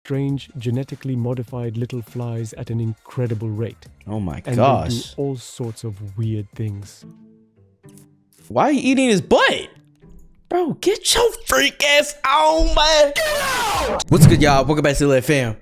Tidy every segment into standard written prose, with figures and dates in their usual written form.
strange, genetically modified little flies at an incredible rate. Oh my And gosh. they do all sorts of weird things. Why are you eating his butt? Bro, get your freak ass on, man. Get out! What's good, y'all? Welcome back to the fam.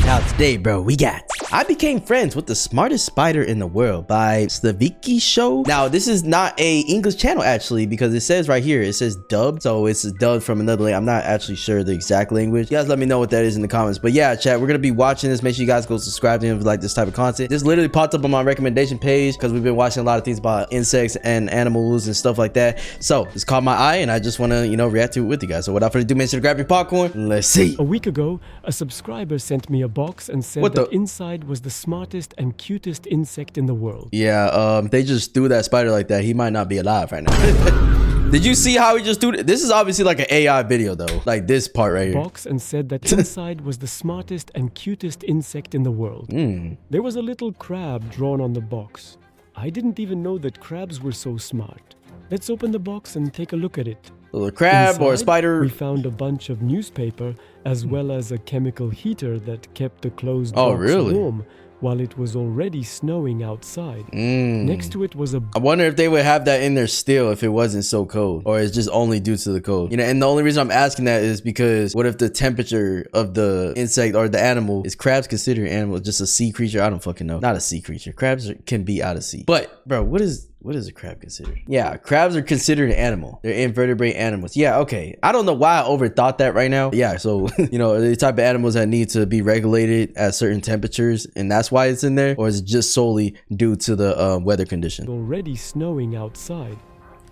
Now today, bro, we got I Became Friends with the Smartest Spider in the World by Slaviki Show. Now, this is not a English channel, actually, because it says right here, it says dubbed. So it's dubbed from another language. I'm not actually sure the exact language. You guys let me know what that is in the comments. But yeah, chat, we're going to be watching this. Make sure you guys go subscribe to him if you like this type of content. This literally popped up on my recommendation page because we've been watching a lot of things about insects and animals and stuff like that. So it's caught my eye and I just want to, you know, react to it with you guys. So without further ado, make sure to grab your popcorn. Let's see. A week ago, a subscriber sent me a box and said that inside was the smartest and cutest insect in the world. Yeah, they just threw that spider like that. He might not be alive right now. Did you see how he just threw it? This is obviously like an AI video though. Like this part right here. Box and said that inside was the smartest and cutest insect in the world. There was a little crab drawn on the box. I didn't even know that crabs were so smart. Let's open the box and take a look at it. A little crab Inside, or a spider. We found a bunch of newspaper as well as a chemical heater that kept the closed box warm while it was already snowing outside. Next to it was a... I wonder if they would have that in there still if it wasn't so cold, or it's just only due to the cold. You know, and the only reason I'm asking that is because what if the temperature of the insect or the animal is crabs considered an animal, just a sea creature? I don't fucking know. Not a sea creature. Crabs can be out of sea. But bro, what is a crab considered? Yeah, crabs are considered an animal. They're invertebrate animals. Yeah, okay. I don't know why I overthought that right now. Yeah, so, you know, the type of animals that need to be regulated at certain temperatures, and that's why it's in there? Or is it just solely due to the weather condition? Already snowing outside.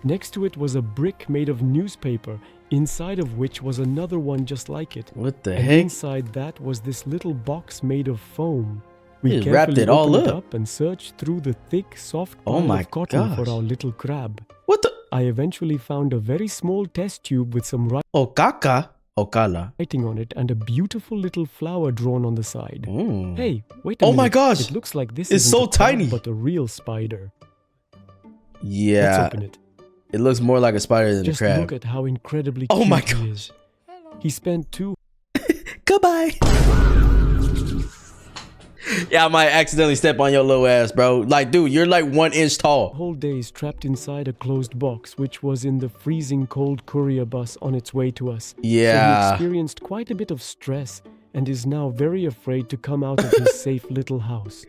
Next to it was a brick made of newspaper, inside of which was another one just like it. What the and heck? Inside that was this little box made of foam. We carefully wrapped it all up and searched through the thick, soft pile of cotton for our little crab. What the? I eventually found a very small test tube with some writing on it and a beautiful little flower drawn on the side. Hey, wait a minute. Oh my gosh! It looks like this is so tiny, but a real spider. Yeah. Let's open it. It looks more like a spider than a crab. Just look at how incredibly cute he is. He spent 2. Goodbye. Yeah, I might accidentally step on your little ass, bro. Like, dude, you're like 1 inch tall. Whole days trapped inside a closed box, which was in the freezing cold courier bus on its way to us. Yeah. So he experienced quite a bit of stress and is now very afraid to come out of his safe little house.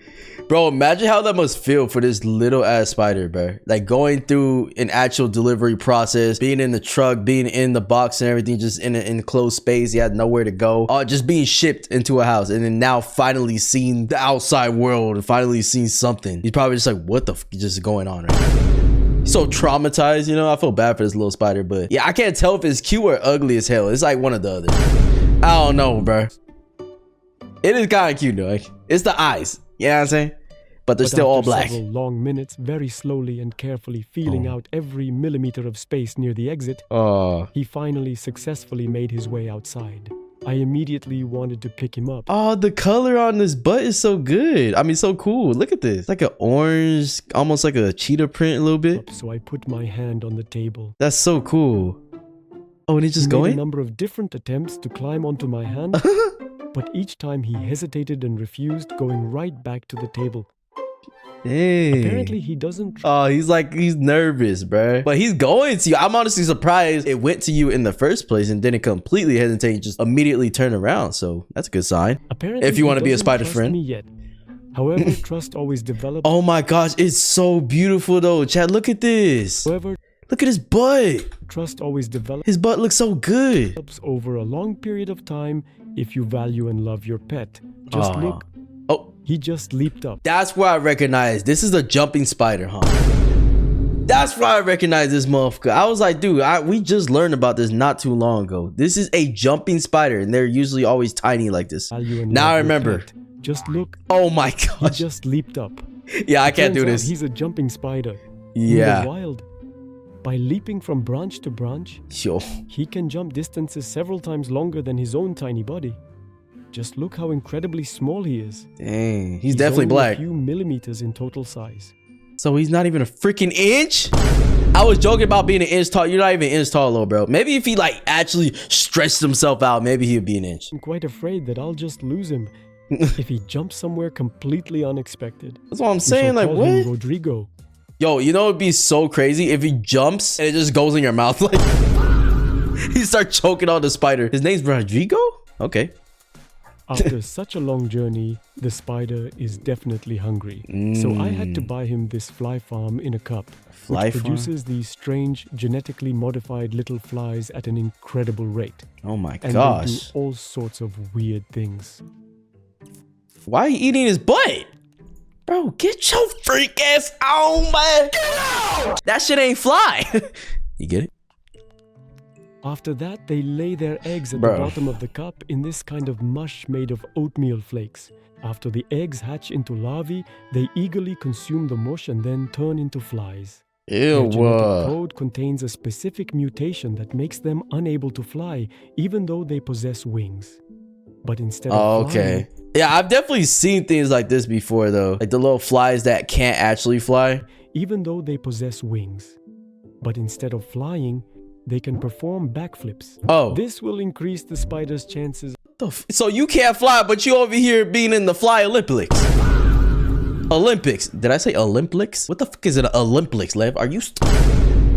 Bro, imagine how that must feel for this little ass spider, bro. Like going through an actual delivery process, being in the truck, being in the box and everything, just in an enclosed space. He had nowhere to go. Just being shipped into a house and then now finally seeing the outside world and finally seeing something. He's probably just like, what the f just going on right now? He's so traumatized, you know? I feel bad for this little spider, but yeah, I can't tell if it's cute or ugly as hell. It's like one or the other. I don't know, bro. It is kind of cute though. Like, it's the eyes. You know what I'm saying? But they're still all black. Several long minutes, very slowly and carefully feeling out every millimeter of space near the exit, he finally successfully made his way outside. I immediately wanted to pick him up. Oh, the color on this butt is so good. I mean, so cool. Look at this. It's like an orange, almost like a cheetah print a little bit. So I put my hand on the table. That's so cool. Oh, and he's just going? Made a number of different attempts to climb onto my hand. But each time he hesitated and refused, going right back to the table. Hey. Apparently he doesn't... Oh, he's nervous, bro. But he's going to you. I'm honestly surprised it went to you in the first place and didn't completely hesitate, just immediately turn around. So that's a good sign. Apparently if you want to be a spider's friend. Me yet. However, trust always develops... Oh my gosh, it's so beautiful though. Chad, look at this. However... Look at his butt. Trust always develops. His butt looks so good. Over a long period of time if you value and love your pet. Just look. Oh. He just leaped up. That's where I recognize this is a jumping spider, huh? That's why I recognize this motherfucker. I was like, dude, we just learned about this not too long ago. This is a jumping spider, and they're usually always tiny like this. Now I remember. Just look. Oh my gosh. He just leaped up. Yeah, I can't do this. He's a jumping spider. Yeah. In the wild. By leaping from branch to branch, he can jump distances several times longer than his own tiny body. Just look how incredibly small he is. Dang, he's definitely black. A few millimeters in total size. So he's not even a freaking inch? I was joking about being an inch tall. You're not even an inch tall, little bro. Maybe if he like actually stretched himself out, maybe he'd be an inch. I'm quite afraid that I'll just lose him if he jumps somewhere completely unexpected. That's what I'm saying. Like, Call him what? Rodrigo. Yo, you know it'd be so crazy if he jumps and it just goes in your mouth. Like he start choking on the spider. His name's Rodrigo? Okay. After such a long journey, the spider is definitely hungry. So I had to buy him this fly farm in a cup, which produces these strange, genetically modified little flies at an incredible rate. Oh my and gosh. they do all sorts of weird things. Why are you eating his butt? Bro, get your freak ass on, man. Get out! That shit ain't fly. You get it? After that, they lay their eggs at the bottom of the cup in this kind of mush made of oatmeal flakes. After the eggs hatch into larvae, they eagerly consume the mush and then turn into flies. Their genetic code contains a specific mutation that makes them unable to fly, even though they possess wings. But instead of flying, yeah, I've definitely seen things like this before, though. Like the little flies that can't actually fly. Even though they possess wings. But instead of flying, they can perform backflips. Oh. This will increase the spider's chances. So you can't fly, but you over here being in the fly Olympics. Olympics. Did I say Olympics? What the fuck is it? Olympics, Lev? Are you...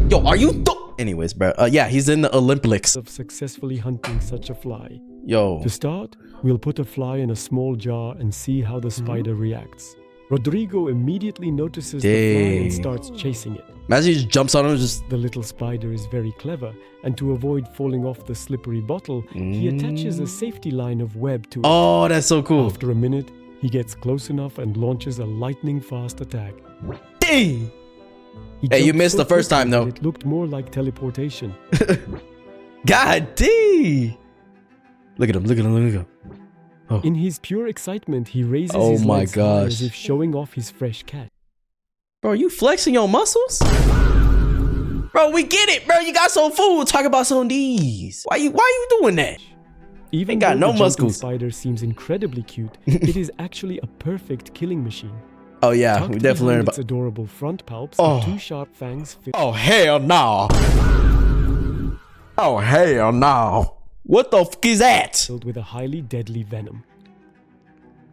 Yo, are you... Anyways, bro. Yeah, he's in the Olympics. Of successfully hunting such a fly. Yo. To start, we'll put a fly in a small jar and see how the spider reacts. Rodrigo immediately notices the fly and starts chasing it. Imagine he just jumps on him just... The little spider is very clever, and to avoid falling off the slippery bottle, he attaches a safety line of web to it. Oh, that's so cool. After a minute, he gets close enough and launches a lightning-fast attack. Dang! Hey, you missed the first time, though. It looked more like teleportation. God dang! Look at him, look at him, look at him. Oh. In his pure excitement, he raises his legs high as if showing off his fresh cat. Bro, you flexing your muscles? Bro, we get it, bro. You got some food. Talk about some of these. Why you doing that? Even ain't got though no the muscles. Spider seems incredibly cute, it is actually a perfect killing machine. Oh yeah, Tucked we definitely learned about its adorable front palps. Oh. Two sharp fangs. Oh hell no! Oh hell no! What the fuck is that? Filled with a highly deadly venom.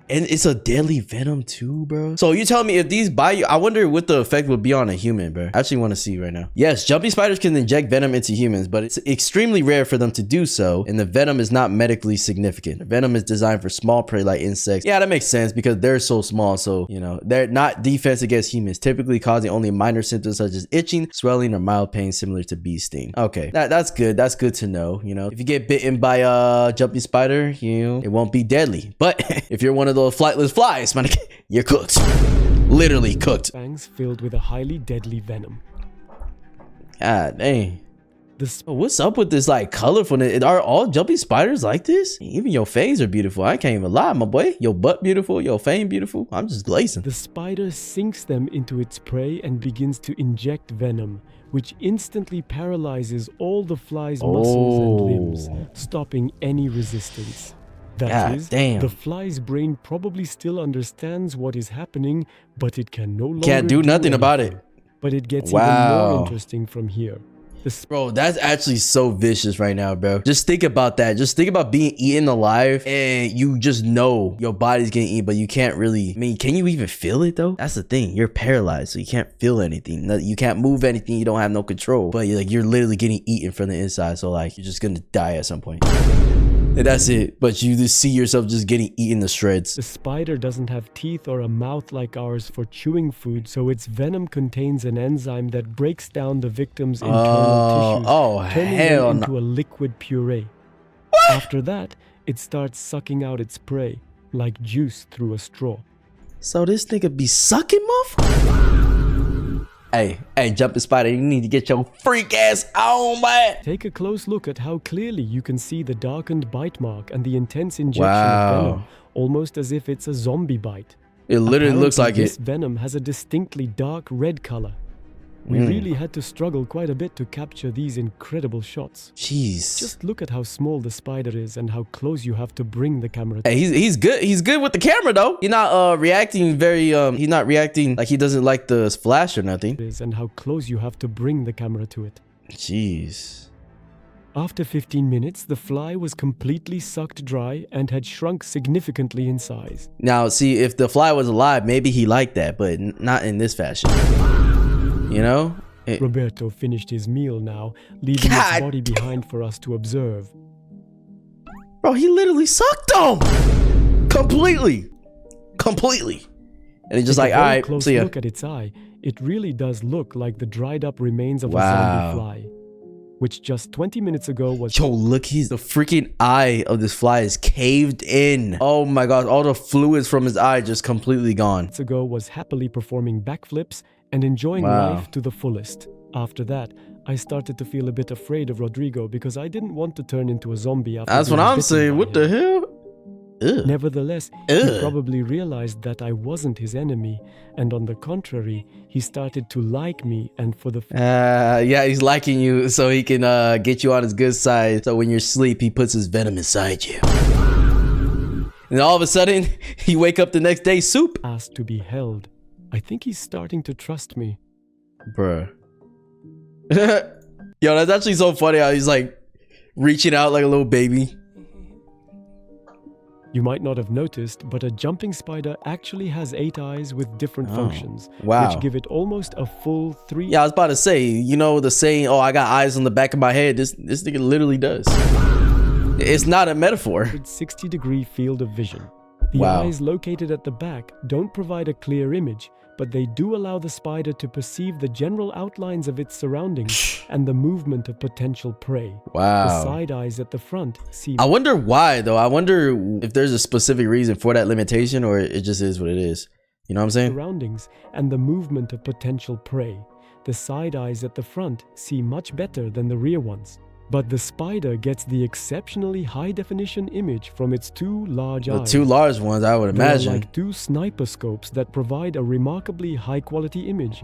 And it's a deadly venom too, bro. So you tell me if these bite you, I wonder what the effect would be on a human, bro. I actually want to see right now. Yes, jumping spiders can inject venom into humans, but it's extremely rare for them to do so, and the venom is not medically significant. The venom is designed for small prey like insects. Yeah, that makes sense because they're so small, so you know they're not defense against humans, typically causing only minor symptoms such as itching, swelling, or mild pain similar to bee sting. Okay, that's good. That's good to know. You know, if you get bitten by a jumping spider, you know, it won't be deadly. But if you're one of those flightless flies, man, you're cooked. Literally cooked. Fangs filled with a highly deadly venom. God dang. What's up with this like colorfulness? Are all jumping spiders like this? Even your fangs are beautiful. I can't even lie, my boy. Your butt beautiful, your fang beautiful. I'm just glazing. The spider sinks them into its prey and begins to inject venom, which instantly paralyzes all the fly's muscles and limbs, stopping any resistance. That is, the fly's brain probably still understands what is happening, but it can no longer do nothing about it. But it gets even more interesting from here. Bro, that's actually so vicious right now, bro. Just think about that. Just think about being eaten alive and you just know your body's getting eaten, but you can't really, I mean, can you even feel it though? That's the thing. You're paralyzed, so you can't feel anything. You can't move anything. You don't have no control, but you're literally getting eaten from the inside. So like, you're just gonna die at some point. And that's it. But you just see yourself just getting eaten to shreds. The spider doesn't have teeth or a mouth like ours for chewing food, so its venom contains an enzyme that breaks down the victim's internal tissues, turning them into a liquid puree. What? After that, it starts sucking out its prey, like juice through a straw. So this nigga be sucking, motherfucker? Hey, jumping spider, you need to get your freak ass on, man. Take a close look at how clearly you can see the darkened bite mark and the intense injection of venom, almost as if it's a zombie bite. It literally looks like this venom has a distinctly dark red color. We really had to struggle quite a bit to capture these incredible shots. Jeez. Just look at how small the spider is and how close you have to bring the camera. Hey, he's good. He's good with the camera though. He's not reacting very he's not reacting like he doesn't like the flash or nothing. And how close you have to bring the camera to it. Jeez. After 15 minutes, the fly was completely sucked dry and had shrunk significantly in size. Now, see, if the fly was alive, maybe he liked that, but not in this fashion. You know? Roberto finished his meal now, leaving his body behind for us to observe. Bro, he literally sucked him! Completely. And he's just like, all right, close see ya. Look at its eye. It really does look like the dried up remains of a zombie fly, which just 20 minutes ago was... Yo, look, the freaking eye of this fly is caved in. Oh my god, all the fluids from his eye just completely gone. ...ago was happily performing backflips and enjoying life to the fullest. After that, I started to feel a bit afraid of Rodrigo because I didn't want to turn into a zombie after... That's what I'm saying. What the hell? Ugh. Nevertheless, he probably realized that I wasn't his enemy, and on the contrary, he started to like me, and for the... yeah, he's liking you so he can get you on his good side, so when you're asleep, he puts his venom inside you. And all of a sudden, you wake up the next day, soup. Asked to be held. I think he's starting to trust me. Bruh. Yo, that's actually so funny how he's like reaching out like a little baby. You might not have noticed, but a jumping spider actually has 8 eyes with different functions, wow, which give it almost a full 3... Yeah, I was about to say, you know the saying, oh, I got eyes on the back of my head. This nigga literally does. It's not a metaphor. 60-degree field of vision. The eyes located at the back don't provide a clear image, but they do allow the spider to perceive the general outlines of its surroundings and the movement of potential prey. Wow. The side eyes at the front see... I wonder why, though. I wonder if there's a specific reason for that limitation, or it just is what it is. You know what I'm saying? Surroundings and the movement of potential prey. The side eyes at the front see much better than the rear ones. But the spider gets the exceptionally high-definition image from its 2 large eyes. The 2 large ones, I would imagine. They're like 2 sniper scopes that provide a remarkably high-quality image,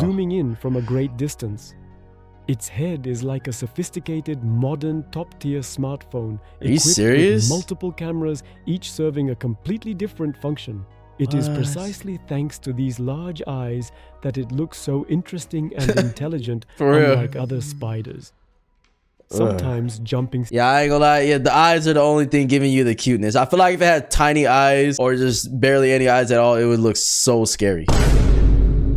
zooming in from a great distance. Its head is like a sophisticated, modern, top-tier smartphone. Are you serious? With multiple cameras, each serving a completely different function. It is precisely thanks to these large eyes that it looks so interesting and intelligent, unlike other spiders. Sometimes jumping... Yeah, I ain't gonna lie. Yeah, the eyes are the only thing giving you the cuteness. I feel like if it had tiny eyes or just barely any eyes at all, it would look so scary.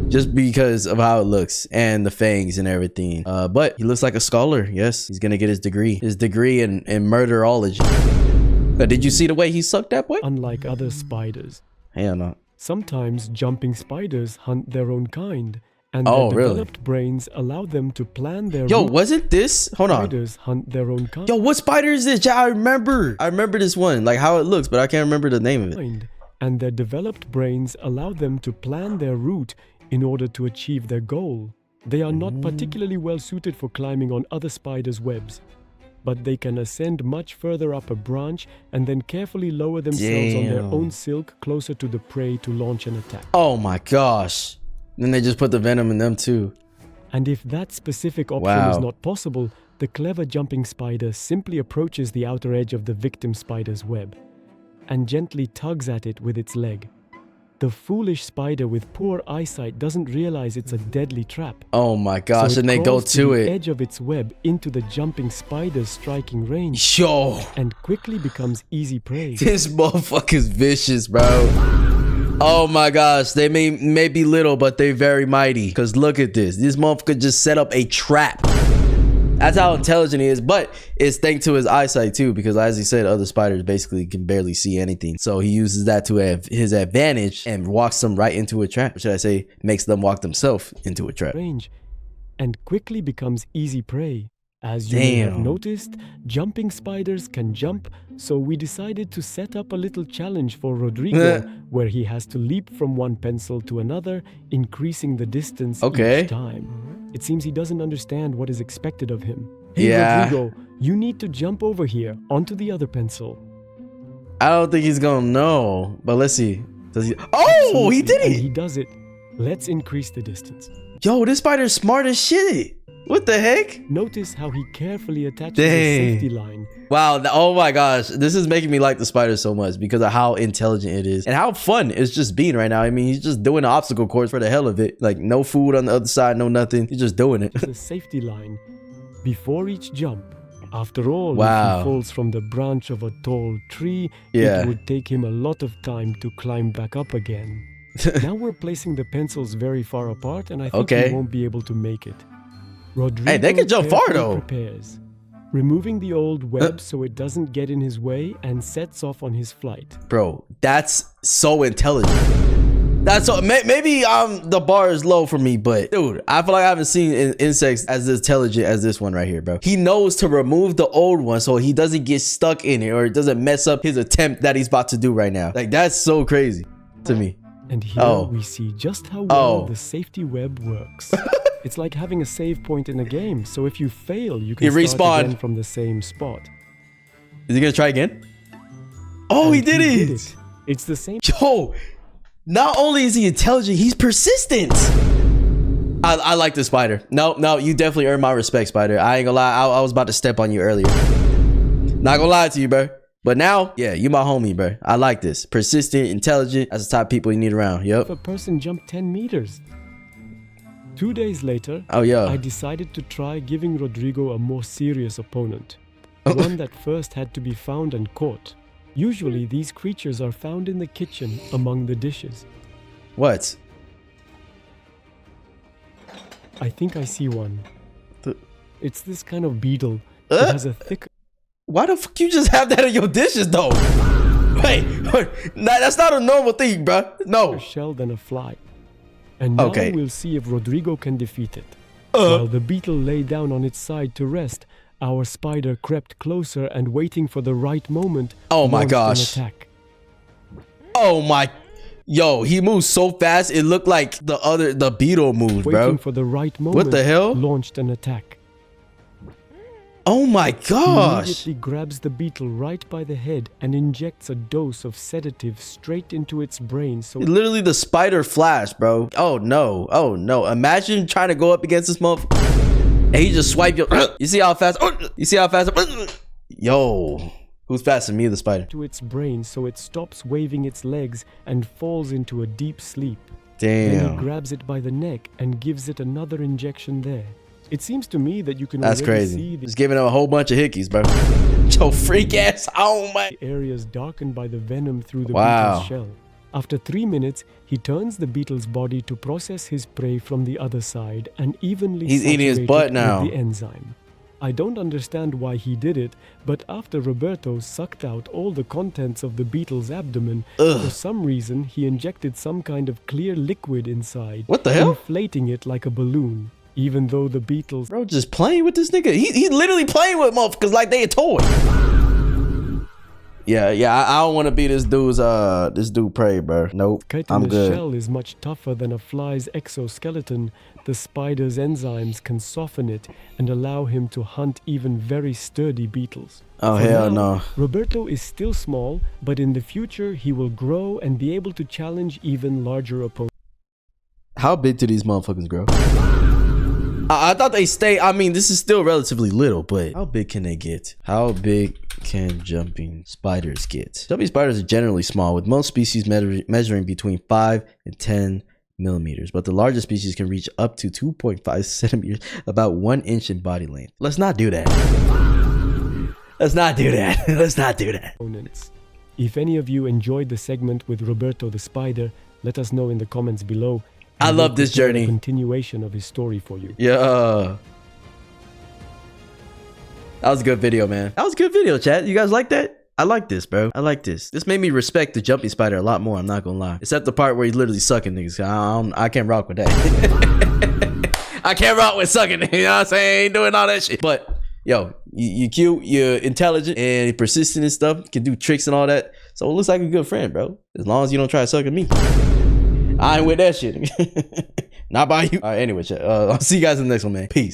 Just because of how it looks and the fangs and everything. But he looks like a scholar. Yes, he's gonna get his degree. His degree in murderology. Did you see the way he sucked that boy? Unlike other spiders. Hell no. Sometimes jumping spiders hunt their own kind. And their developed brains allow them to plan their... Yo, wasn't this... Hold on. Spiders hunt their own kind. Yo, what spider is this? Yeah, I remember this one. Like how it looks, but I can't remember the name of it. And their developed brains allow them to plan their route in order to achieve their goal. They are not particularly well suited for climbing on other spiders' webs, but they can ascend much further up a branch and then carefully lower themselves on their own silk closer to the prey to launch an attack. Oh my gosh. Then they just put the venom in them too. And if that specific option is not possible, the clever jumping spider simply approaches the outer edge of the victim spider's web and gently tugs at it with its leg. The foolish spider with poor eyesight doesn't realize it's a deadly trap. Oh my gosh, and they go to it. The edge of its web into the jumping spider's striking range. Yo. And quickly becomes easy prey. This motherfucker's vicious, bro. Oh my gosh, they may be little, but they're very mighty. Because look at this. This motherfucker just set up a trap. That's how intelligent he is. But it's thanks to his eyesight too. Because as he said, other spiders basically can barely see anything. So he uses that to have his advantage and walks them right into a trap. Or should I say, makes them walk themselves into a trap. Range, and quickly becomes easy prey. As you may have noticed, jumping spiders can jump, so we decided to set up a little challenge for Rodrigo, where he has to leap from one pencil to another, increasing the distance each time. It seems he doesn't understand what is expected of him. Hey Rodrigo, you need to jump over here, onto the other pencil. I don't think he's gonna know, but let's see. Does he? Oh, he did it! And he does it. Let's increase the distance. Yo, this spider's smart as shit. What the heck? Notice how he carefully attaches the safety line. Wow. Oh my gosh. This is making me like the spider so much because of how intelligent it is and how fun it's just being right now. I mean, he's just doing the obstacle course for the hell of it. Like no food on the other side, no nothing. He's just doing it. The safety line before each jump. After all, wow. if he falls from the branch of a tall tree, yeah. it would take him a lot of time to climb back up again. Now we're placing the pencils very far apart, and I think he won't be able to make it. Rodrigo hey, they can jump far though. Prepares, removing the old web so it doesn't get in his way, and sets off on his flight. Bro, that's so intelligent. That's so, maybe the bar is low for me, but dude, I feel like I haven't seen insects as intelligent as this one right here, bro. He knows to remove the old one so he doesn't get stuck in it or it doesn't mess up his attempt that he's about to do right now. Like that's so crazy to me. And here we see just how well the safety web works. It's like having a save point in a game, so if you fail, you can start again from the same spot. Is he gonna try again? Oh, he did it! It's the same. Yo, not only is he intelligent, he's persistent. I like the spider. No, you definitely earned my respect, spider. I ain't gonna lie, I was about to step on you earlier. Not gonna lie to you, bro. But now, yeah, you my homie, bro. I like this. Persistent, intelligent. That's the type of people you need around. Yep. If a person jumped 10 meters. 2 days later, I decided to try giving Rodrigo a more serious opponent. One that first had to be found and caught. Usually, these creatures are found in the kitchen among the dishes. What? I think I see one. It's this kind of beetle. It has a thick... Why the fuck you just have that in your dishes, though? Wait, that's not a normal thing, bro. No. ...shell than a fly. And now we'll see if Rodrigo can defeat it. While the beetle lay down on its side to rest, our spider crept closer and waiting for the right moment. Oh my gosh. An attack. Oh my. Yo, he moves so fast. It looked like the beetle moved, bro. Waiting for the right moment. What the hell? Launched an attack. Oh my gosh. He immediately grabs the beetle right by the head and injects a dose of sedative straight into its brain. So literally the spider flash, bro. Oh no. Oh no. Imagine trying to go up against this motherfucker. And he just swiped your... You see how fast... You see how fast... Yo. Who's faster, me or the spider? To its brain so it stops waving its legs and falls into a deep sleep. Damn. Then he grabs it by the neck and gives it another injection there. It seems to me that you can That's already crazy. see Just giving him a whole bunch of hickeys, bro. Yo, freak ass. Oh my. The areas darkened by the venom through the beetle's shell. After 3 minutes, he turns the beetle's body to process his prey from the other side and evenly He's eating his butt now. With the enzyme. I don't understand why he did it, but after Roberto sucked out all the contents of the beetle's abdomen, for some reason he injected some kind of clear liquid inside. What the hell? Inflating it like a balloon. Even though the beetles... Bro, just playing with this nigga. He's literally playing with motherfuckers like they a toy. Yeah, I don't want to be this dude prey, bro. Nope, I'm good. The shell is much tougher than a fly's exoskeleton. The spider's enzymes can soften it and allow him to hunt even very sturdy beetles. Oh, hell no. Roberto is still small, but in the future he will grow and be able to challenge even larger opponents. How big do these motherfuckers grow? I thought they stay. I mean, this is still relatively little, but how big can they get? How big can jumping spiders get? Jumping spiders are generally small, with most species measuring between 5 and 10 millimeters, but the largest species can reach up to 2.5 centimeters, about 1 inch in body length. Let's not do that. Let's not do that. Let's not do that. If any of you enjoyed the segment with Roberto the spider, let us know in the comments below. I love this journey. Continuation of his story for you. Yeah. That was a good video, man. That was a good video, chat. You guys like that? I like this, bro. I like this. This made me respect the jumping spider a lot more. I'm not gonna lie. Except the part where he's literally sucking niggas. I can't rock with that. I can't rock with sucking. You know what I'm saying? Ain't doing all that shit. But yo, you cute, you're intelligent, and persistent and stuff. Can do tricks and all that. So it looks like a good friend, bro. As long as you don't try sucking me. I ain't with that shit. Not by you. All right, anyway, chat. I'll see you guys in the next one, man. Peace.